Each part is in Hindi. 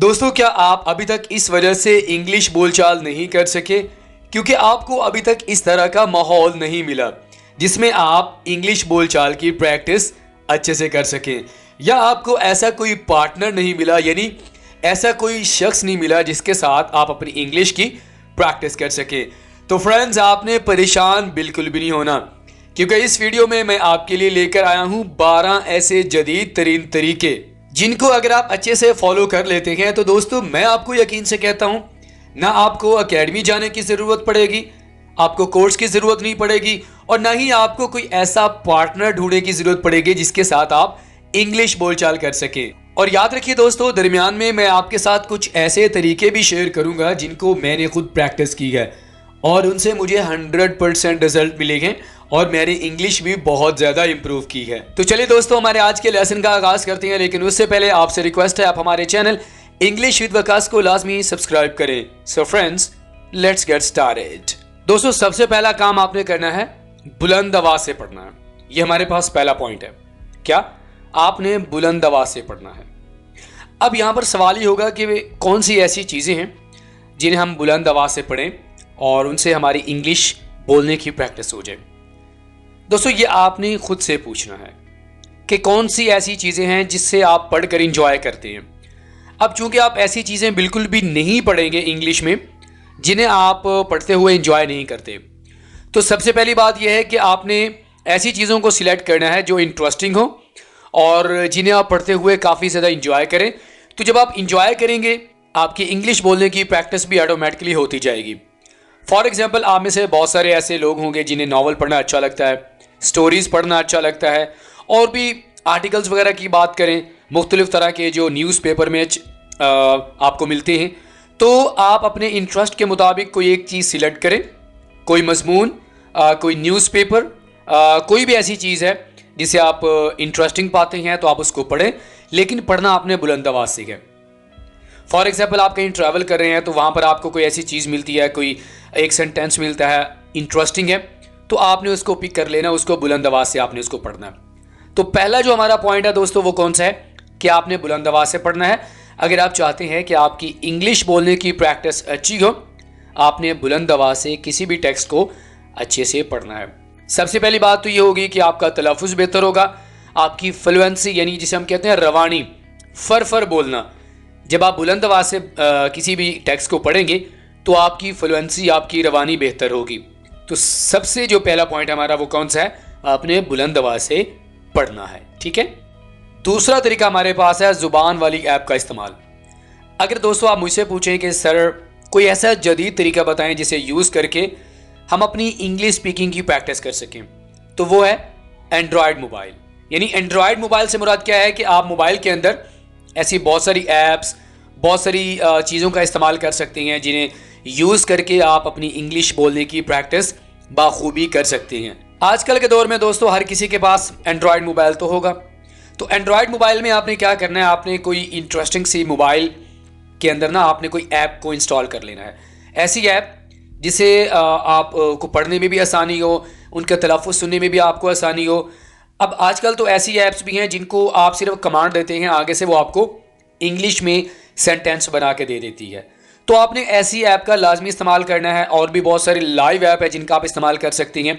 दोस्तों, क्या आप अभी तक इस वजह से इंग्लिश बोलचाल नहीं कर सके क्योंकि आपको अभी तक इस तरह का माहौल नहीं मिला जिसमें आप इंग्लिश बोलचाल की प्रैक्टिस अच्छे से कर सकें, या आपको ऐसा कोई पार्टनर नहीं मिला, यानी ऐसा कोई शख्स नहीं मिला जिसके साथ आप अपनी इंग्लिश की प्रैक्टिस कर सकें? तो फ्रेंड्स, आपने परेशान बिल्कुल भी नहीं होना, क्योंकि इस वीडियो में मैं आपके लिए लेकर आया हूं 12 ऐसे जदीद तरीन तरीके जिनको अगर आप अच्छे से फॉलो कर लेते हैं तो दोस्तों मैं आपको यकीन से कहता हूं, ना आपको एकेडमी जाने की ज़रूरत पड़ेगी, आपको कोर्स की ज़रूरत नहीं पड़ेगी, और ना ही आपको कोई ऐसा पार्टनर ढूंढने की ज़रूरत पड़ेगी जिसके साथ आप इंग्लिश बोलचाल कर सकें। और याद रखिए दोस्तों, दरमियान में मैं आपके साथ कुछ ऐसे तरीके भी शेयर करूंगा जिनको मैंने खुद प्रैक्टिस की है और उनसे मुझे 100% रिजल्ट मिले हैं और मेरी इंग्लिश भी बहुत ज़्यादा इंप्रूव की है। तो चलिए दोस्तों, हमारे आज के लेसन का आगाज़ करते हैं, लेकिन उससे पहले आपसे रिक्वेस्ट है आप हमारे चैनल इंग्लिश विद वकास को लाजमी सब्सक्राइब करें। So friends, let's get started. दोस्तों, सबसे पहला काम आपने करना है बुलंद आवाज़ से पढ़ना है। ये हमारे पास पहला पॉइंट है। क्या? आपने बुलंद आवाज़ से पढ़ना है। अब यहाँ पर सवाल ही होगा कि वे कौन सी ऐसी चीज़ें हैं जिन्हें हम बुलंद आवाज़ से पढ़ें और उनसे हमारी इंग्लिश बोलने की प्रैक्टिस हो जाए। दोस्तों, ये आपने खुद से पूछना है कि कौन सी ऐसी चीज़ें हैं जिससे आप पढ़कर इंजॉय करते हैं। अब चूंकि आप ऐसी चीज़ें बिल्कुल भी नहीं पढ़ेंगे इंग्लिश में जिन्हें आप पढ़ते हुए इंजॉय नहीं करते, तो सबसे पहली बात यह है कि आपने ऐसी चीज़ों को सिलेक्ट करना है जो इंटरेस्टिंग हो और जिन्हें आप पढ़ते हुए काफ़ी ज़्यादा इंजॉय करें। तो जब आप इंजॉय करेंगे, आपकी इंग्लिश बोलने की प्रैक्टिस भी ऑटोमेटिकली होती जाएगी। फॉर एग्जाम्पल, आप में से बहुत सारे ऐसे लोग होंगे जिन्हें नावल पढ़ना अच्छा लगता है, स्टोरीज़ पढ़ना अच्छा लगता है, और भी आर्टिकल्स वगैरह की बात करें, मुख्तलिफ तरह के जो न्यूज़पेपर में आपको मिलते हैं, तो आप अपने इंटरेस्ट के मुताबिक कोई एक चीज़ सिलेक्ट करें, कोई मजमून, कोई न्यूज़पेपर, कोई भी ऐसी चीज़ है जिसे आप इंटरेस्टिंग पाते हैं तो आप उसको पढ़ें, लेकिन पढ़ना आपने बुलंद आवाज़ से है। फॉर एग्जाम्पल, आप कहीं ट्रैवल कर रहे हैं तो वहाँ पर आपको कोई ऐसी चीज़ मिलती है, कोई एक सेंटेंस मिलता है, इंटरेस्टिंग है, तो आपने उसको पिक कर लेना, उसको बुलंद आवाज़ से आपने उसको पढ़ना है। तो पहला जो हमारा पॉइंट है दोस्तों, वो कौन सा है कि आपने बुलंद आवाज़ से पढ़ना है। अगर आप चाहते हैं कि आपकी इंग्लिश बोलने की प्रैक्टिस अच्छी हो, आपने बुलंद आवाज़ से किसी भी टेक्स्ट को अच्छे से पढ़ना है। सबसे पहली बात तो ये होगी कि आपका तलफ़ुज़ बेहतर होगा, आपकी फ्लुएंसी यानी जिसे हम कहते हैं रवानी, फर बोलना। जब आप बुलंद आवाज़ से किसी भी टेक्स्ट को पढ़ेंगे तो आपकी फ्लुएंसी, आपकी रवानी बेहतर होगी। तो सबसे जो पहला पॉइंट हमारा वो कौन सा है? आपने बुलंद आवाज़ से पढ़ना है। ठीक है। दूसरा तरीका हमारे पास है ज़ुबान वाली ऐप का इस्तेमाल। अगर दोस्तों आप मुझसे पूछें कि सर कोई ऐसा जदीद तरीका बताएं जिसे यूज़ करके हम अपनी इंग्लिश स्पीकिंग की प्रैक्टिस कर सकें, तो वो है एंड्रॉयड मोबाइल। यानी एंड्रॉयड मोबाइल से मुराद क्या है कि आप मोबाइल के अंदर ऐसी बहुत सारी ऐप्स, बहुत सारी चीज़ों का इस्तेमाल कर सकते हैं जिन्हें यूज़ करके आप अपनी इंग्लिश बोलने की प्रैक्टिस बाखूबी कर सकते हैं। आजकल के दौर में दोस्तों हर किसी के पास एंड्रॉयड मोबाइल तो होगा। तो एंड्रॉयड मोबाइल में आपने क्या करना है, आपने कोई इंटरेस्टिंग सी मोबाइल के अंदर ना आपने कोई ऐप को इंस्टॉल कर लेना है। ऐसी ऐप जिसे आप को पढ़ने में भी आसानी हो, उनका तलफ़ुज़ सुनने में भी आपको आसानी हो। अब आजकल तो ऐसी ऐप्स भी हैं जिनको आप सिर्फ कमांड देते हैं, आगे से वो आपको इंग्लिश में सेंटेंस बना के दे देती है। तो आपने ऐसी ऐप का लाजमी इस्तेमाल करना है, और भी बहुत सारी लाइव ऐप है जिनका आप इस्तेमाल कर सकती हैं।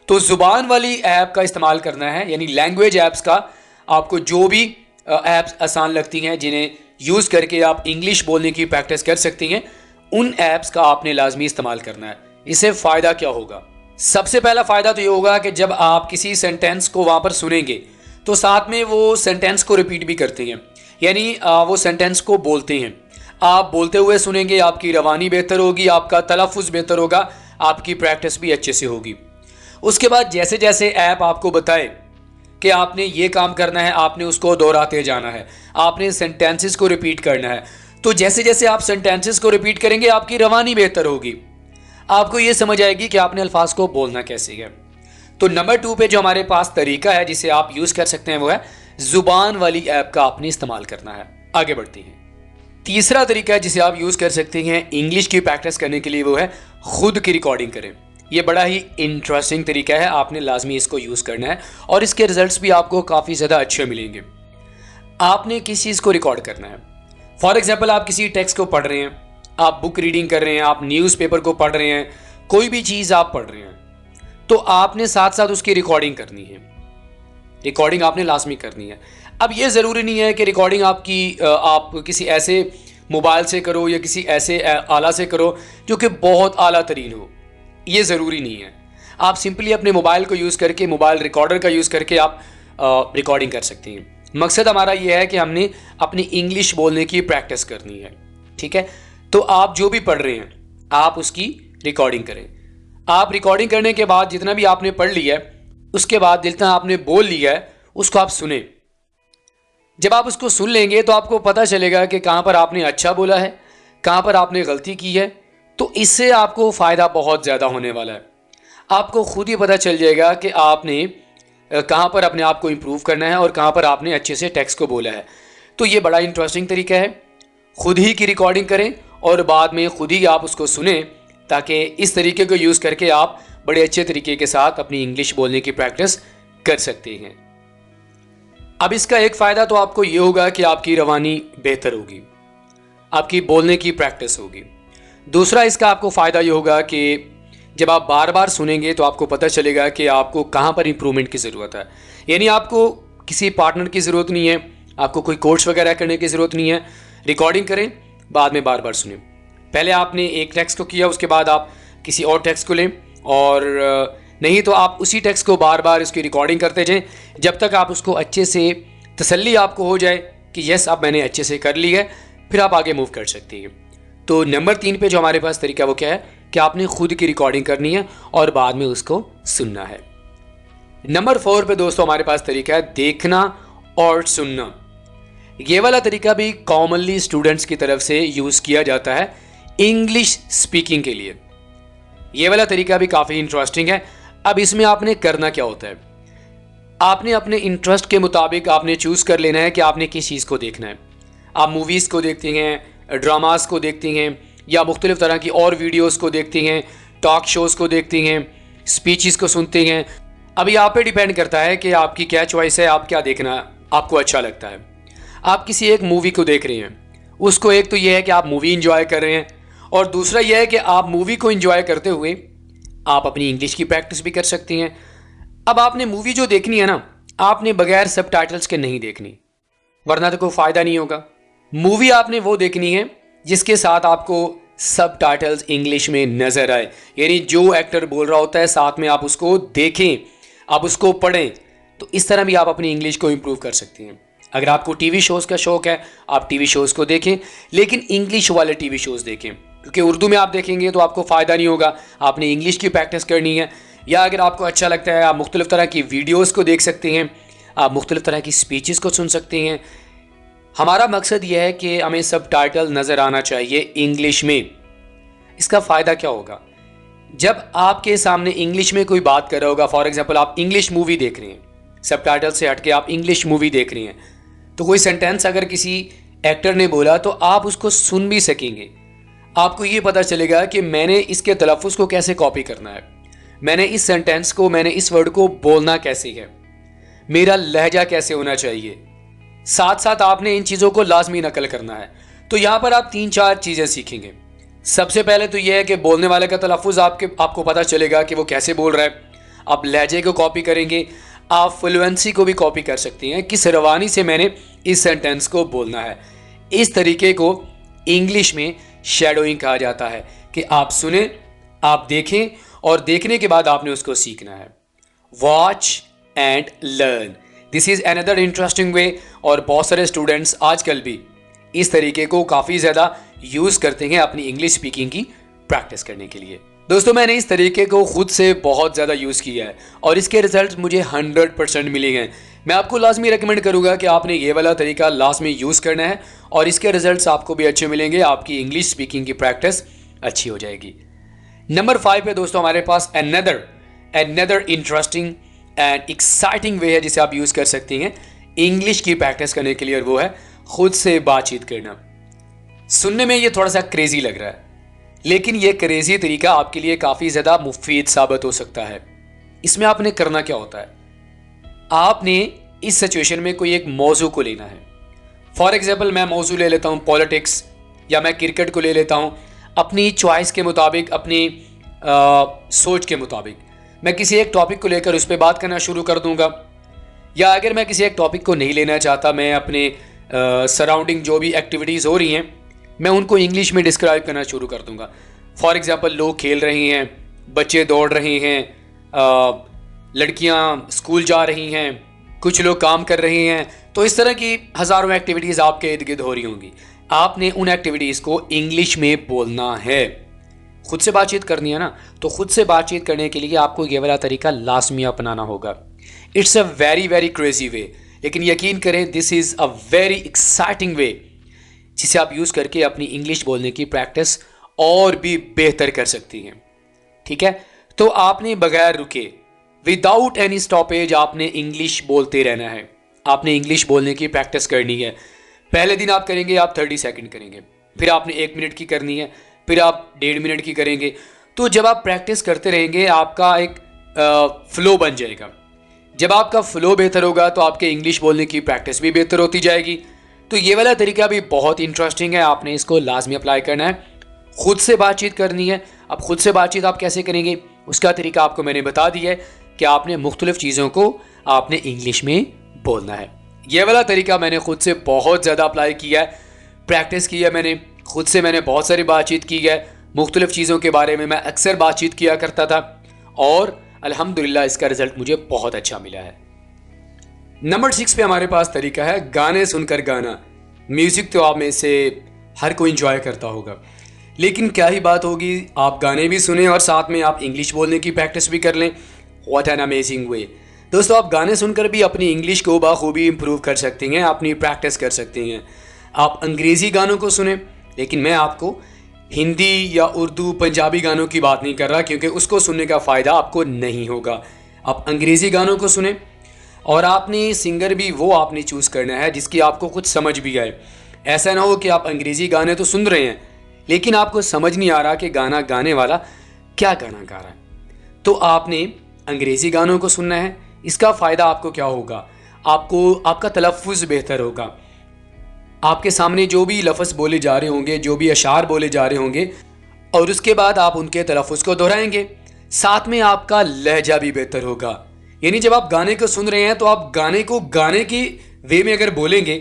तो ज़ुबान वाली ऐप का इस्तेमाल करना है, यानी लैंग्वेज ऐप्स का। आपको जो भी ऐप्स आसान लगती हैं जिन्हें यूज़ करके आप इंग्लिश बोलने की प्रैक्टिस कर सकती हैं, उन ऐप्स का आपने लाजमी इस्तेमाल करना है। इससे फ़ायदा क्या होगा? सबसे पहला फ़ायदा तो ये होगा कि जब आप किसी सेंटेंस को वहाँ पर सुनेंगे तो साथ में वो सेंटेंस को रिपीट भी करते हैं, यानी वो सेंटेंस को बोलते हैं। आप बोलते हुए सुनेंगे, आपकी रवानी बेहतर होगी, आपका तलफ़ुज़ बेहतर होगा, आपकी प्रैक्टिस भी अच्छे से होगी। उसके बाद जैसे जैसे ऐप आपको बताए कि आपने ये काम करना है, आपने उसको दोहराते जाना है, आपने सेंटेंसेस को रिपीट करना है, तो जैसे जैसे आप सेंटेंसेस को रिपीट करेंगे आपकी रवानी बेहतर होगी, आपको ये समझ आएगी कि आपने अल्फाज को बोलना कैसे है। तो नंबर 2 पे जो हमारे पास तरीका है जिसे आप यूज़ कर सकते हैं वो है ज़ुबान वाली ऐप का आपने इस्तेमाल करना है। आगे बढ़ते हैं। तीसरा तरीका है जिसे आप यूज़ कर सकते हैं इंग्लिश की प्रैक्टिस करने के लिए, वो है खुद की रिकॉर्डिंग करें। ये बड़ा ही इंटरेस्टिंग तरीका है, आपने लाजमी इसको यूज़ करना है और इसके रिजल्ट्स भी आपको काफ़ी ज़्यादा अच्छे मिलेंगे। आपने किस चीज़ को रिकॉर्ड करना है? फॉर एग्जाम्पल आप किसी टेक्स्ट को पढ़ रहे हैं, आप बुक रीडिंग कर रहे हैं, आप न्यूज़पेपर को पढ़ रहे हैं, कोई भी चीज़ आप पढ़ रहे हैं, तो आपने साथ साथ उसकी रिकॉर्डिंग करनी है। रिकॉर्डिंग आपने लाजमी करनी है। अब ये ज़रूरी नहीं है कि रिकॉर्डिंग आप किसी ऐसे मोबाइल से करो या किसी ऐसे आला से करो जो कि बहुत आला तरीन हो, ये ज़रूरी नहीं है। आप सिंपली अपने मोबाइल को यूज़ करके, मोबाइल रिकॉर्डर का यूज़ करके आप रिकॉर्डिंग कर सकते हैं। मकसद हमारा ये है कि हमने अपनी इंग्लिश बोलने की प्रैक्टिस करनी है, ठीक है। तो आप जो भी पढ़ रहे हैं आप उसकी रिकॉर्डिंग करें। आप रिकॉर्डिंग करने के बाद जितना भी आपने पढ़ लिया है, उसके बाद जितना आपने बोल लिया है उसको आप सुने। जब आप उसको सुन लेंगे तो आपको पता चलेगा कि कहाँ पर आपने अच्छा बोला है, कहाँ पर आपने गलती की है। तो इससे आपको फ़ायदा बहुत ज़्यादा होने वाला है। आपको खुद ही पता चल जाएगा कि आपने कहाँ पर अपने आप को इम्प्रूव करना है और कहाँ पर आपने अच्छे से टेक्स्ट को बोला है। तो ये बड़ा इंटरेस्टिंग तरीका है। खुद ही की रिकॉर्डिंग करें और बाद में खुद ही आप उसको सुने, ताकि इस तरीके को यूज़ करके आप बड़े अच्छे तरीके के साथ अपनी इंग्लिश बोलने की प्रैक्टिस कर सकते हैं। अब इसका एक फ़ायदा तो आपको ये होगा कि आपकी रवानी बेहतर होगी, आपकी बोलने की प्रैक्टिस होगी। दूसरा इसका आपको फ़ायदा ये होगा कि जब आप बार बार सुनेंगे तो आपको पता चलेगा कि आपको कहाँ पर इम्प्रूवमेंट की ज़रूरत है। यानी आपको किसी पार्टनर की ज़रूरत नहीं है, आपको कोई कोर्स वगैरह करने की ज़रूरत नहीं है। रिकॉर्डिंग करें, बाद में बार बार सुनें। पहले आपने एक टेक्स्ट को किया, उसके बाद आप किसी और टेक्स्ट को लें, और नहीं तो आप उसी टेक्स्ट को बार बार इसकी रिकॉर्डिंग करते जाएं जब तक आप उसको अच्छे से तसल्ली आपको हो जाए कि यस अब मैंने अच्छे से कर ली है, फिर आप आगे मूव कर सकती हैं। तो नंबर 3 पे जो हमारे पास तरीका वो क्या है कि आपने खुद की रिकॉर्डिंग करनी है और बाद में उसको सुनना है। नंबर 4 पे दोस्तों हमारे पास तरीका है देखना और सुनना। ये वाला तरीका भी कॉमनली स्टूडेंट्स की तरफ से यूज़ किया जाता है इंग्लिश स्पीकिंग के लिए। ये वाला तरीका भी काफ़ी इंटरेस्टिंग है। अब इसमें आपने करना क्या होता है, आपने अपने इंटरेस्ट के मुताबिक आपने चूज़ कर लेना है कि आपने किस चीज़ को देखना है। आप मूवीज़ को देखती हैं, ड्रामास को देखती हैं, या मुख्तलिफ़ तरह की और वीडियोस को देखती हैं, टॉक शोज़ को देखती हैं, स्पीचेस को सुनती हैं। अभी आप पे डिपेंड करता है कि आपकी क्या चॉइस है, आप क्या देखना आपको अच्छा लगता है। आप किसी एक मूवी को देख रहे हैं, उसको एक तो ये है कि आप मूवी इंजॉय कर रहे हैं, और दूसरा यह है कि आप मूवी को इंजॉय करते हुए आप अपनी इंग्लिश की प्रैक्टिस भी कर सकती हैं। अब आपने मूवी जो देखनी है ना, आपने बगैर सबटाइटल्स के नहीं देखनी, वरना तो कोई फ़ायदा नहीं होगा। मूवी आपने वो देखनी है जिसके साथ आपको सबटाइटल्स इंग्लिश में नज़र आए, यानी जो एक्टर बोल रहा होता है साथ में आप उसको देखें, आप उसको पढ़ें। तो इस तरह भी आप अपनी इंग्लिश को इम्प्रूव कर सकती हैं। अगर आपको टीवी शोज़ का शौक़ है, आप टीवी शोज़ को देखें, लेकिन इंग्लिश वाले टीवी शोज़ देखें, क्योंकि उर्दू में आप देखेंगे तो आपको फ़ायदा नहीं होगा। आपने इंग्लिश की प्रैक्टिस करनी है। या अगर आपको अच्छा लगता है आप मुख्तलिफ़ तरह की वीडियोज़ को देख सकते हैं, आप मुख्तलिफ़ तरह की स्पीचेस को सुन सकते हैं। हमारा मकसद यह है कि हमें सबटाइटल नज़र आना चाहिए इंग्लिश में। इसका फ़ायदा क्या होगा, जब आपके सामने इंग्लिश में कोई बात कर रहा होगा, फॉर एग्जांपल आप इंग्लिश मूवी देख रहे हैं, सबटाइटल से हट के आप इंग्लिश मूवी देख रहे हैं, तो कोई सेंटेंस अगर किसी एक्टर ने बोला तो आप उसको सुन भी सकेंगे। आपको ये पता चलेगा कि मैंने इसके तलफ़्फ़ुज़ को कैसे कॉपी करना है, मैंने इस सेंटेंस को, मैंने इस वर्ड को बोलना कैसे है, मेरा लहजा कैसे होना चाहिए। साथ साथ आपने इन चीज़ों को लाजमी नकल करना है। तो यहाँ पर आप 3-4 चीज़ें सीखेंगे। सबसे पहले तो यह है कि बोलने वाले का तलफ़्फ़ुज़ आपको पता चलेगा कि वो कैसे बोल रहा है। आप लहजे को कॉपी करेंगे, आप फ्लुएंसी को भी कॉपी कर सकती हैं, किस रवानी से मैंने इस सेंटेंस को बोलना है। इस तरीके को इंग्लिश में शैडोइंग कहा जाता है कि आप सुने, आप देखें, और देखने के बाद आपने उसको सीखना है। Watch and learn, this is another interesting way. और बहुत सारे स्टूडेंट्स आजकल भी इस तरीके को काफ़ी ज़्यादा यूज़ करते हैं अपनी इंग्लिश स्पीकिंग की प्रैक्टिस करने के लिए। दोस्तों, मैंने इस तरीके को खुद से बहुत ज़्यादा यूज़ किया है और इसके रिजल्ट मुझे 100% मिले हैं। मैं आपको लाजमी रेकमेंड करूँगा कि आपने ये वाला तरीका लाजमी यूज़ करना है और इसके रिजल्ट्स आपको भी अच्छे मिलेंगे, आपकी इंग्लिश स्पीकिंग की प्रैक्टिस अच्छी हो जाएगी। नंबर 5 पे दोस्तों हमारे पास another इंटरेस्टिंग एंड एक्साइटिंग वे है जिसे आप यूज़ कर सकती हैं इंग्लिश की प्रैक्टिस करने के लिए, और वो है खुद से बातचीत करना। सुनने में ये थोड़ा सा क्रेजी लग रहा है, लेकिन ये क्रेजी तरीका आपके लिए काफ़ी ज़्यादा मुफीद साबित हो सकता है। इसमें आपने करना क्या होता है, आपने इस सिचुएशन में कोई एक मौजू को लेना है। फॉर एग्जाम्पल मैं मौजू ले लेता हूँ पॉलिटिक्स, या मैं क्रिकेट को ले लेता हूँ, अपनी चॉइस के मुताबिक, अपनी सोच के मुताबिक मैं किसी एक टॉपिक को लेकर उस पर बात करना शुरू कर दूंगा। या अगर मैं किसी एक टॉपिक को नहीं लेना चाहता, मैं अपने सराउंडिंग जो भी एक्टिविटीज़ हो रही हैं मैं उनको इंग्लिश में डिस्क्राइब करना शुरू कर दूंगा। फॉर एग्जांपल लोग खेल रहे हैं, बच्चे दौड़ रहे हैं, लड़कियां स्कूल जा रही हैं, कुछ लोग काम कर रहे हैं, तो इस तरह की हज़ारों एक्टिविटीज़ आपके इर्द गिर्द हो रही होंगी। आपने उन एक्टिविटीज़ को इंग्लिश में बोलना है। खुद से बातचीत करनी है ना, तो खुद से बातचीत करने के लिए आपको ये वाला तरीका लाजमी अपनाना होगा। It's a very very crazy way, लेकिन यकीन करें this is a very exciting way जिसे आप यूज़ करके अपनी इंग्लिश बोलने की प्रैक्टिस और भी बेहतर कर सकती हैं। ठीक है, तो आपने बगैर रुके, विदाउट एनी स्टॉपेज, आपने इंग्लिश बोलते रहना है। आपने इंग्लिश बोलने की प्रैक्टिस करनी है। पहले दिन आप करेंगे, आप 30 सेकंड करेंगे, फिर आपने 1 मिनट की करनी है, फिर आप 1.5 मिनट की करेंगे। तो जब आप प्रैक्टिस करते रहेंगे आपका एक फ्लो बन जाएगा। जब आपका फ्लो बेहतर होगा तो आपके इंग्लिश बोलने की प्रैक्टिस भी बेहतर होती जाएगी। तो ये वाला तरीका भी बहुत इंटरेस्टिंग है, आपने इसको लाजमी अप्लाई करना है। खुद से बातचीत करनी है। अब खुद से बातचीत आप कैसे करेंगे उसका तरीका आपको मैंने बता दिया है कि आपने मुख्तलिफ चीज़ों को आपने इंग्लिश में बोलना है। ये वाला तरीका मैंने खुद से बहुत ज़्यादा अप्लाई किया है, प्रैक्टिस की है मैंने, खुद से मैंने बहुत सारी बातचीत की है। मुख्तलिफ चीज़ों के बारे में मैं अक्सर बातचीत किया करता था और अल्हम्दुलिल्लाह इसका रिजल्ट मुझे बहुत अच्छा मिला है। नंबर 6 पे हमारे पास तरीका है गाने सुनकर गाना। म्यूज़िक तो आप में से हर कोई इंजॉय करता होगा, लेकिन क्या ही बात होगी आप गाने भी सुने और साथ में आप इंग्लिश बोलने की प्रैक्टिस भी कर लें। व्हाट एन अमेजिंग वे। दोस्तों, आप गाने सुनकर भी अपनी इंग्लिश को बाखूबी इम्प्रूव कर सकती हैं, अपनी प्रैक्टिस कर सकती हैं। आप अंग्रेज़ी गानों को सुने, लेकिन मैं आपको हिंदी या उर्दू पंजाबी गानों की बात नहीं कर रहा, क्योंकि उसको सुनने का फ़ायदा आपको नहीं होगा। आप अंग्रेज़ी गानों को सुने और आपने सिंगर भी वो आपने चूज़ करना है जिसकी आपको कुछ समझ भी आए। ऐसा ना हो कि आप अंग्रेज़ी गाने तो सुन रहे हैं लेकिन आपको समझ नहीं आ रहा कि गाना गाने वाला क्या गाना गा रहा है। तो आपने अंग्रेज़ी गानों को सुनना है। इसका फ़ायदा आपको क्या होगा, आपको आपका तलफ़्फ़ुज़ बेहतर होगा। आपके सामने जो भी लफ्ज़ बोले जा रहे होंगे, जो भी अशार बोले जा रहे होंगे, और उसके बाद आप उनके तलफ़्फ़ुज़ को दोहराएंगे। साथ में आपका लहजा भी बेहतर होगा। यानी जब आप गाने को सुन रहे हैं तो आप गाने को गाने की वे में अगर बोलेंगे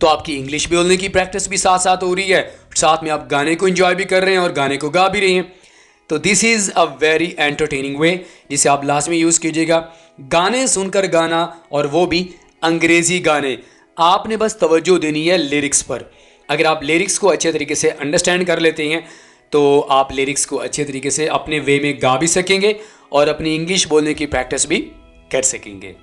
तो आपकी इंग्लिश बोलने की प्रैक्टिस भी साथ साथ हो रही है, साथ में आप गाने को एंजॉय भी कर रहे हैं और गाने को गा भी रहे हैं। तो this is a very entertaining way जिसे आप लास्ट में यूज़ कीजिएगा। गाने सुनकर गाना, और वो भी अंग्रेज़ी गाने। आपने बस तवज्जो देनी है लिरिक्स पर। अगर आप लिरिक्स को अच्छे तरीके से अंडरस्टैंड कर लेते हैं तो आप लिरिक्स को अच्छे तरीके से अपने वे में गा भी सकेंगे और अपनी इंग्लिश बोलने की प्रैक्टिस भी कर सकेंगे।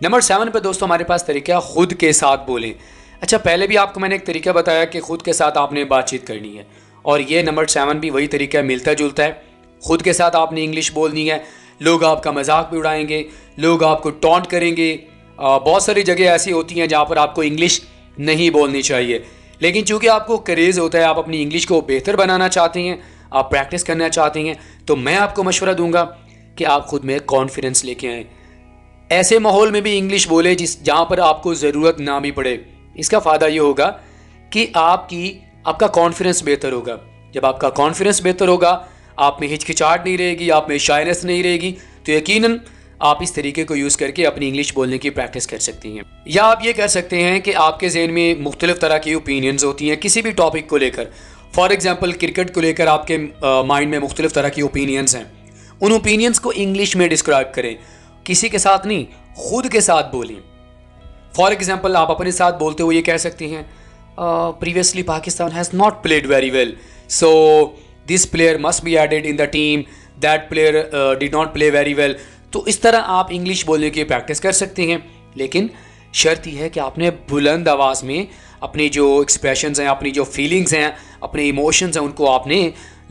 नंबर 7 पे दोस्तों हमारे पास तरीका खुद के साथ बोलें। अच्छा, पहले भी आपको मैंने एक तरीका बताया कि खुद के साथ आपने बातचीत करनी है, और ये नंबर 7 भी वही तरीका मिलता जुलता है। खुद के साथ आपने इंग्लिश बोलनी है। लोग आपका मजाक भी उड़ाएंगे, लोग आपको टॉन्ट करेंगे। बहुत सारी जगह ऐसी होती हैं जहाँ पर आपको इंग्लिश नहीं बोलनी चाहिए, लेकिन चूँकि आपको क्रेज़ होता है, आप अपनी इंग्लिश को बेहतर बनाना चाहते हैं, आप प्रैक्टिस करना चाहते हैं, तो मैं आपको मशवरा दूंगा कि आप खुद में कॉन्फिडेंस लेके आएँ। ऐसे माहौल में भी इंग्लिश बोले जहाँ पर आपको ज़रूरत ना भी पड़े। इसका फ़ायदा ये होगा कि आपका कॉन्फिडेंस बेहतर होगा। जब आपका कॉन्फिडेंस बेहतर होगा, आप में हिचकिचाहट नहीं रहेगी, आप में शाइनेस नहीं रहेगी, तो यकीनन आप इस तरीके को यूज़ करके अपनी इंग्लिश बोलने की प्रैक्टिस कर सकती हैं। या आप ये कर सकते हैं कि आपके जहन में मुख्तलिफ तरह की ओपिनियंस होती हैं किसी भी टॉपिक को लेकर। फॉर एग्जांपल क्रिकेट को लेकर आपके माइंड में मुख्तलिफ तरह की ओपिनियंस हैं। उन ओपिनियंस को इंग्लिश में डिस्क्राइब करें, किसी के साथ नहीं, खुद के साथ बोलें। फॉर एग्जाम्पल आप अपने साथ बोलते हुए ये कह सकते हैं, previously Pakistan has not played very well, so this player must be added in the team, that player did not play very well. तो इस तरह आप इंग्लिश बोलने की प्रैक्टिस कर सकते हैं, लेकिन शर्त यह है कि आपने बुलंद आवाज़ में अपनी जो एक्सप्रेशंस हैं, अपनी जो फीलिंग्स हैं, अपने इमोशंस हैं, उनको आपने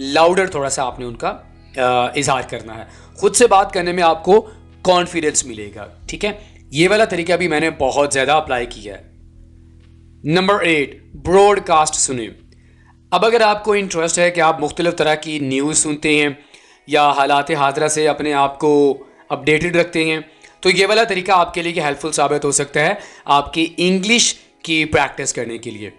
लाउडर थोड़ा सा आपने उनका इजहार करना है। खुद से बात करने में आपको कॉन्फिडेंस मिलेगा। ठीक है, ये वाला तरीका भी मैंने बहुत ज़्यादा अप्लाई किया है। नंबर 8, ब्रॉडकास्ट सुने। अब अगर आपको इंटरेस्ट है कि आप मुख्तलिफ तरह की न्यूज़ सुनते हैं या हालात हादरा से अपने आप को अपडेटेड रखते हैं, तो ये वाला तरीका आपके लिए हेल्पफुल साबित हो सकता है आपकी इंग्लिश की प्रैक्टिस करने के लिए।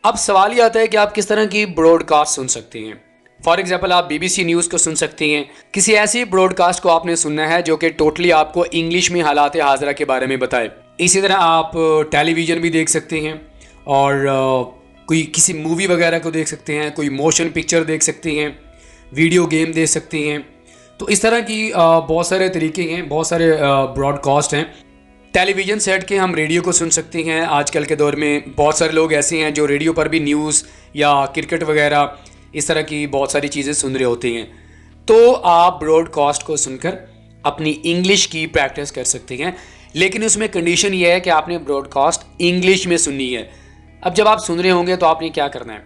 अब सवाल ये आता है कि आप किस तरह की ब्रॉडकास्ट सुन सकते हैं। फॉर एग्जाम्पल आप BBC न्यूज़ को सुन सकते हैं। किसी ऐसी ब्रॉडकास्ट को आपने सुनना है जो कि टोटली आपको इंग्लिश में हालात हाज़रा के बारे में बताए। इसी तरह आप टेलीविज़न भी देख सकते हैं और कोई किसी मूवी वगैरह को देख सकते हैं, कोई मोशन पिक्चर देख सकते हैं, वीडियो गेम देख सकते हैं। तो इस तरह की बहुत सारे तरीके हैं, बहुत सारे ब्रॉडकास्ट हैं। टेलीविज़न से हट के हम रेडियो को सुन सकते हैं। आजकल के दौर में बहुत सारे लोग ऐसे हैं जो रेडियो पर भी न्यूज़ या क्रिकेट वगैरह इस तरह की बहुत सारी चीज़ें सुन रहे होते हैं। तो आप ब्रॉडकास्ट को सुनकर अपनी इंग्लिश की प्रैक्टिस कर सकते हैं, लेकिन उसमें कंडीशन ये है कि आपने ब्रॉडकास्ट इंग्लिश में सुननी है। अब जब आप सुन रहे होंगे तो आपने क्या करना है,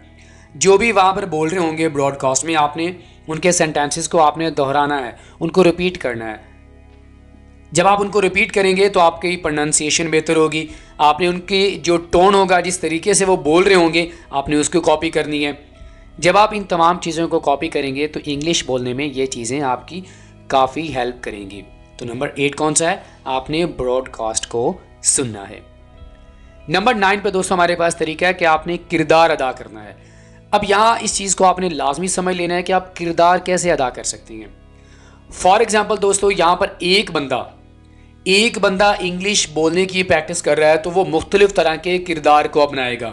जो भी वहाँ पर बोल रहे होंगे ब्रॉडकास्ट में, आपने उनके सेंटेंसेस को आपने दोहराना है, उनको रिपीट करना है। जब आप उनको रिपीट करेंगे तो आपकी प्रोनाउंसिएशन बेहतर होगी। आपने उनके जो टोन होगा, जिस तरीके से वो बोल रहे होंगे, आपने उसको कॉपी करनी है। जब आप इन तमाम चीज़ों को कॉपी करेंगे तो इंग्लिश बोलने में ये चीज़ें आपकी काफ़ी हेल्प करेंगी। तो नंबर 8 कौन सा है? आपने ब्रॉडकास्ट को सुनना है। नंबर 9 पे दोस्तों हमारे पास तरीका है कि आपने किरदार अदा करना है। अब यहाँ इस चीज़ को आपने लाजमी समझ लेना है कि आप किरदार कैसे अदा कर सकती हैं। फॉर एग्जाम्पल दोस्तों, यहाँ पर एक बंदा इंग्लिश बोलने की प्रैक्टिस कर रहा है तो वो मुख्तलिफ तरह के किरदार को अपनाएगा।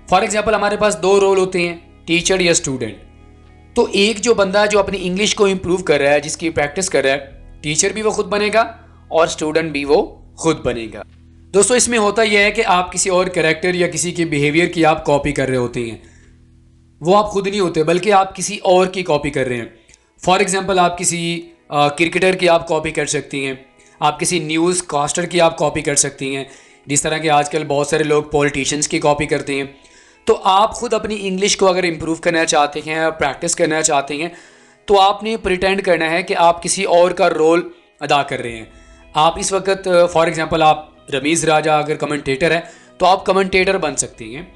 फॉर एग्जाम्पल हमारे पास 2 रोल होते हैं, टीचर या स्टूडेंट। तो एक जो बंदा जो अपनी इंग्लिश को इम्प्रूव कर रहा है, जिसकी प्रैक्टिस कर रहा है, टीचर भी वो खुद बनेगा और स्टूडेंट भी वो खुद बनेगा। दोस्तों इसमें होता यह है कि आप किसी और कैरेक्टर या किसी के बिहेवियर की आप कॉपी कर रहे होते हैं। वो आप खुद नहीं होते बल्कि आप किसी और की कॉपी कर रहे हैं। फॉर एग्जाम्पल आप किसी क्रिकेटर की आप कॉपी कर सकती हैं, आप किसी न्यूज़ कास्टर की आप कॉपी कर सकती हैं, जिस तरह के आजकल बहुत सारे लोग पॉलिटिशियंस की कॉपी करते हैं। तो आप खुद अपनी इंग्लिश को अगर इम्प्रूव करना चाहते हैं, प्रैक्टिस करना चाहते हैं, तो आपने प्रिटेंड करना है कि आप किसी और का रोल अदा कर रहे हैं। आप इस वक्त फॉर एग्जांपल आप रमीज़ राजा अगर कमेंटेटर है तो आप कमेंटेटर बन सकती हैं।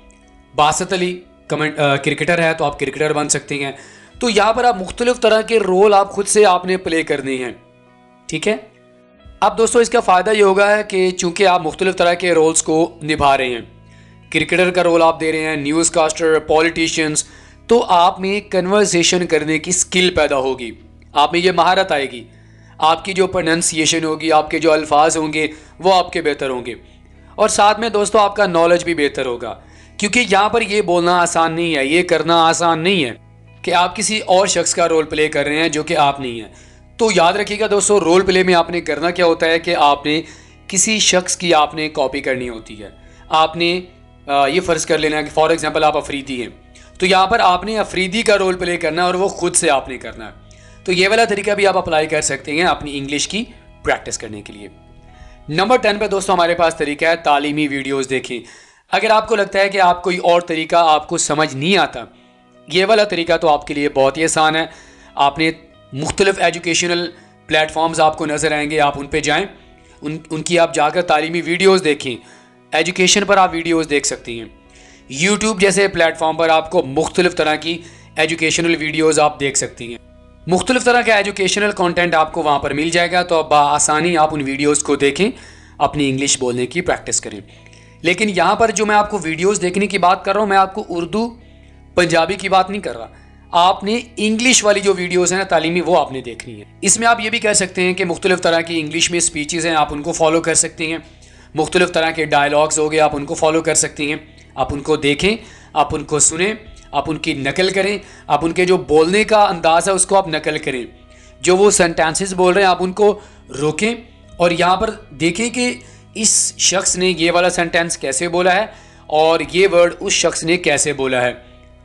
बासत अली क्रिकेटर है तो आप क्रिकेटर बन सकती हैं। तो यहाँ पर आप मुख्तलिफ तरह के रोल आप खुद से आपने प्ले करने हैं, ठीक है। अब दोस्तों इसका फ़ायदा ये होगा है कि चूँकि आप मुख्तलिफ तरह के रोल्स को निभा रहे हैं, क्रिकेटर का रोल आप दे रहे हैं, न्यूज़ कास्टर, पॉलिटिशियंस, तो आप में कन्वर्सेशन करने की स्किल पैदा होगी, आप में ये महारत आएगी। आपकी जो प्रोनाउंसिएशन होगी, आपके जो अल्फाज होंगे वो आपके बेहतर होंगे, और साथ में दोस्तों आपका नॉलेज भी बेहतर होगा। क्योंकि यहाँ पर ये बोलना आसान नहीं है, ये करना आसान नहीं है कि आप किसी और शख्स का रोल प्ले कर रहे हैं जो कि आप नहीं हैं। तो याद रखिएगा दोस्तों, रोल प्ले में आपने करना क्या होता है कि आपने किसी शख्स की आपने कॉपी करनी होती है। आपने ये फ़र्ज़ कर लेना है कि फॉर एग्जांपल आप अफरीदी हैं, तो यहाँ पर आपने अफरीदी का रोल प्ले करना है और वो खुद से आपने करना है। तो ये वाला तरीका भी आप अप्लाई कर सकते हैं अपनी इंग्लिश की प्रैक्टिस करने के लिए। नंबर 10 पे दोस्तों हमारे पास तरीका है तालीमी वीडियोज़ देखें। अगर आपको लगता है कि आप कोई और तरीका आपको समझ नहीं आता, ये वाला तरीका तो आपके लिए बहुत ही आसान है। आपने मुख्तलिफ एजुकेशनल प्लेटफॉर्म्स आपको नज़र आएंगे, आप उन पे जाएं, उनकी आप जाकर तालीमी वीडियोज़ देखें। एजुकेशन पर आप वीडियोज़ देख सकती हैं। यूट्यूब जैसे प्लेटफॉर्म पर आपको मुख्तलिफ तरह की एजुकेशनल वीडियोज़ आप देख सकती हैं। मुख्तलिफ तरह का एजुकेशनल कंटेंट आपको वहाँ पर मिल जाएगा, तो बआसानी आप उन वीडियोज़ को देखें, अपनी इंग्लिश बोलने की प्रैक्टिस करें। लेकिन यहाँ पर जो मैं आपको वीडियोज़ देखने की बात कर रहा हूँ, मैं आपको उर्दू पंजाबी की बात नहीं कर रहा। आपने इंग्लिश वाली जो वीडियोज़ हैं ना तालीमी, वो आपने देखनी है। इसमें आप ये भी कह सकते हैं कि मुख्तलिफ तरह की इंग्लिश में स्पीचेज़ हैं, आप उनको फॉलो कर सकते हैं। मुख्तलिफ तरह के डायलॉग्स हो गए, आप उनको फॉलो कर सकती हैं। आप उनको देखें, आप उनको सुने, आप उनकी नकल करें, आप उनके जो बोलने का अंदाज़ है उसको आप नकल करें। जो वो सेंटेंसेस बोल रहे हैं आप उनको रोकें और यहाँ पर देखें कि इस शख्स ने ये वाला सेंटेंस कैसे बोला है और ये वर्ड उस शख्स ने कैसे बोला है।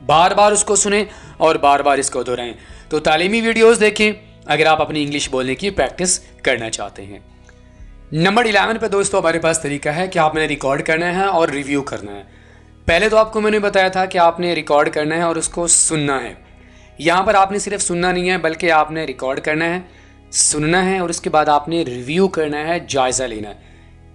बार बार उसको सुने और बार बार इसको दोहराएं। तो तालीमी वीडियोज़ देखें अगर आप अपनी इंग्लिश बोलने की प्रैक्टिस करना चाहते हैं। नंबर 11 पे दोस्तों हमारे पास तरीका है कि आपने रिकॉर्ड करना है और रिव्यू करना है। पहले तो आपको मैंने बताया था कि आपने रिकॉर्ड करना है और उसको सुनना है। यहाँ पर आपने सिर्फ सुनना नहीं है बल्कि आपने रिकॉर्ड करना है, सुनना है और उसके बाद आपने रिव्यू करना है, जायज़ा लेना है।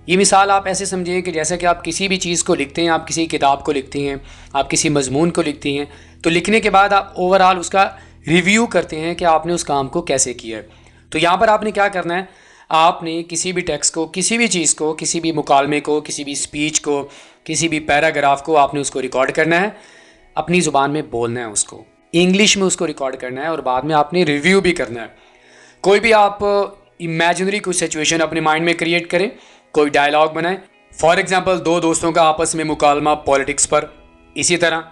ये मिसाल आप ऐसे समझिए कि जैसे कि आप किसी भी चीज़ को लिखते हैं, आप किसी किताब को लिखती हैं, आप किसी मजमून को लिखती हैं, तो लिखने के बाद आप ओवरऑल उसका रिव्यू करते हैं कि आपने उस काम को कैसे किया है। तो यहाँ पर आपने क्या करना है, आपने किसी भी टेक्स्ट को, किसी भी चीज़ को, किसी भी मुकालमे को, किसी भी स्पीच को, किसी भी पैराग्राफ को आपने उसको रिकॉर्ड करना है, अपनी ज़ुबान में बोलना है, उसको इंग्लिश में उसको रिकॉर्ड करना है और बाद में आपने रिव्यू भी करना है। कोई भी आप इमेजिनरी कुछ सिचुएशन अपने माइंड में क्रिएट करें, कोई डायलॉग बनाएं। फॉर एग्जांपल दो दोस्तों का आपस में मुकालमा पॉलिटिक्स पर, इसी तरह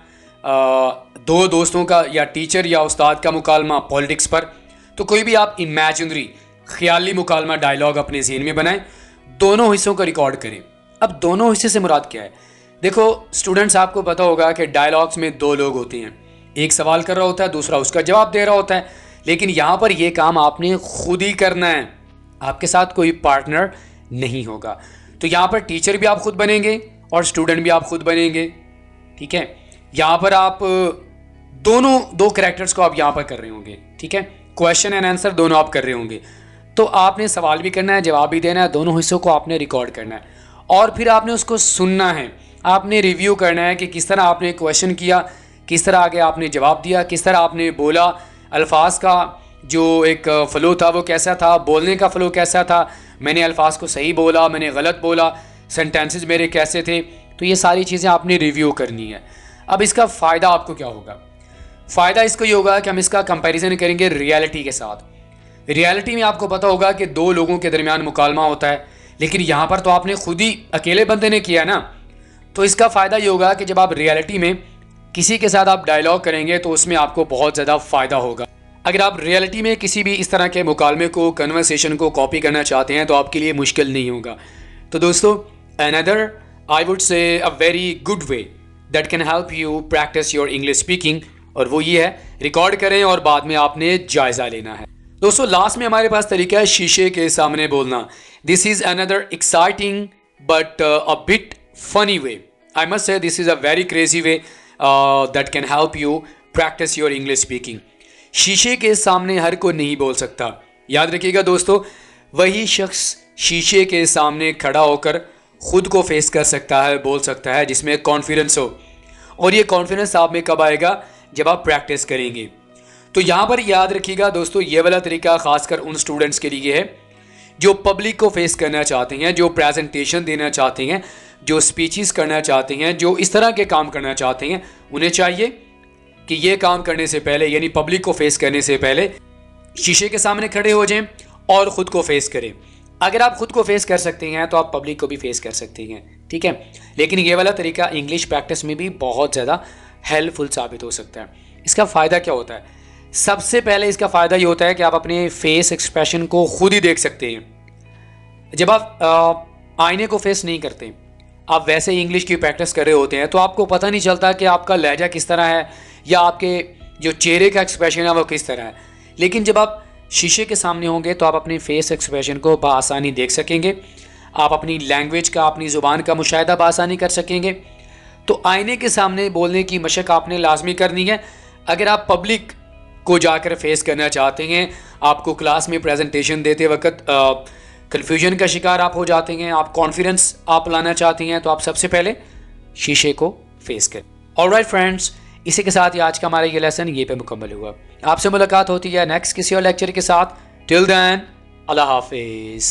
दो दोस्तों का या टीचर या उस्ताद का मुकालमा पॉलिटिक्स पर। तो कोई भी आप इमेजिनरी ख्याली मुकालमा डायलॉग अपने ज़हन में बनाएं, दोनों हिस्सों को रिकॉर्ड करें। अब दोनों हिस्से से मुराद क्या है? देखो स्टूडेंट्स, आपको पता होगा कि डायलॉग्स में दो लोग होते हैं, एक सवाल कर रहा होता है, दूसरा उसका जवाब दे रहा होता है। लेकिन यहाँ पर यह काम आपने खुद ही करना है, आपके साथ कोई पार्टनर नहीं होगा। तो यहाँ पर टीचर भी आप खुद बनेंगे और स्टूडेंट भी आप खुद बनेंगे, ठीक है। यहाँ पर आप दो कैरेक्टर्स को आप यहाँ पर कर रहे होंगे, ठीक है। क्वेश्चन एंड आंसर दोनों आप कर रहे होंगे। तो आपने सवाल भी करना है, जवाब भी देना है, दोनों हिस्सों को आपने रिकॉर्ड करना है और फिर आपने उसको सुनना है। आपने रिव्यू करना है कि किस तरह आपने क्वेश्चन किया, किस तरह आगे आपने जवाब दिया, किस तरह आपने बोला, अल्फाज का जो एक फ़्लो था वो कैसा था, बोलने का फ़्लो कैसा था, मैंने अल्फाज को सही बोला, मैंने गलत बोला, सेंटेंसेस मेरे कैसे थे। तो ये सारी चीज़ें आपने रिव्यू करनी है। अब इसका फ़ायदा आपको क्या होगा? फ़ायदा इसको ये होगा कि हम इसका कंपैरिजन करेंगे रियलिटी के साथ। रियलिटी में आपको पता होगा कि दो लोगों के दरमियान मुकालमा होता है, लेकिन यहाँ पर तो आपने खुद ही अकेले बंदे ने किया ना। तो इसका फ़ायदा ये होगा कि जब आप रियलिटी में किसी के साथ आप डायलॉग करेंगे तो उसमें आपको बहुत ज़्यादा फ़ायदा होगा। अगर आप रियलिटी में किसी भी इस तरह के मुकालमे को, कन्वर्सेशन को कॉपी करना चाहते हैं तो आपके लिए मुश्किल नहीं होगा। तो दोस्तों, another I would say a very good way that can help you practice your English speaking, और वो ये है रिकॉर्ड करें और बाद में आपने जायज़ा लेना है। दोस्तों, लास्ट में हमारे पास तरीका है शीशे के सामने बोलना। This is another exciting but a bit funny way. I must say this is a very crazy way that can help you practice your English speaking. शीशे के सामने हर कोई नहीं बोल सकता। याद रखिएगा दोस्तों, वही शख्स शीशे के सामने खड़ा होकर खुद को फेस कर सकता है, बोल सकता है, जिसमें कॉन्फिडेंस हो। और ये कॉन्फिडेंस आप में कब आएगा? जब आप प्रैक्टिस करेंगे। तो यहाँ पर याद रखिएगा दोस्तों, ये वाला तरीका खासकर उन स्टूडेंट्स के लिए है जो पब्लिक को फेस करना चाहते हैं, जो प्रेजेंटेशन देना चाहते हैं, जो स्पीचेस करना चाहते हैं, जो इस तरह के काम करना चाहते हैं। उन्हें चाहिए कि ये काम करने से पहले, यानी पब्लिक को फेस करने से पहले, शीशे के सामने खड़े हो जाएं और ख़ुद को फेस करें। अगर आप खुद को फेस कर सकते हैं तो आप पब्लिक को भी फेस कर सकते हैं, ठीक है। लेकिन ये वाला तरीका इंग्लिश प्रैक्टिस में भी बहुत ज़्यादा हेल्पफुल साबित हो सकता है। इसका फ़ायदा क्या होता है? सबसे पहले इसका फ़ायदा ये होता है कि आप अपने फेस एक्सप्रेशन को खुद ही देख सकते हैं। जब आप आईने को फेस नहीं करते, आप वैसे ही इंग्लिश की प्रैक्टिस कर रहे होते हैं, तो आपको पता नहीं चलता कि आपका लहजा किस तरह है या आपके जो चेहरे का एक्सप्रेशन है वो किस तरह है। लेकिन जब आप शीशे के सामने होंगे तो आप अपने फेस एक्सप्रेशन को बआसानी देख सकेंगे, आप अपनी लैंग्वेज का, अपनी ज़ुबान का मुशाहिदा बआसानी कर सकेंगे। तो आईने के सामने बोलने की मशक आपने लाजमी करनी है। अगर आप पब्लिक को जाकर फेस करना चाहते हैं, आपको क्लास में प्रेजेंटेशन देते वक्त कन्फ्यूजन का शिकार आप हो जाते हैं, आप कॉन्फिडेंस आप लाना चाहते हैं, तो आप सबसे पहले शीशे को फेस करें। ऑलराइट फ्रेंड्स, इसी के साथ ही आज का हमारा ये लेसन ये पे मुकम्मल हुआ। आपसे मुलाकात होती है नेक्स्ट किसी और लेक्चर के साथ। टिल देन, अल्लाह हाफिज़।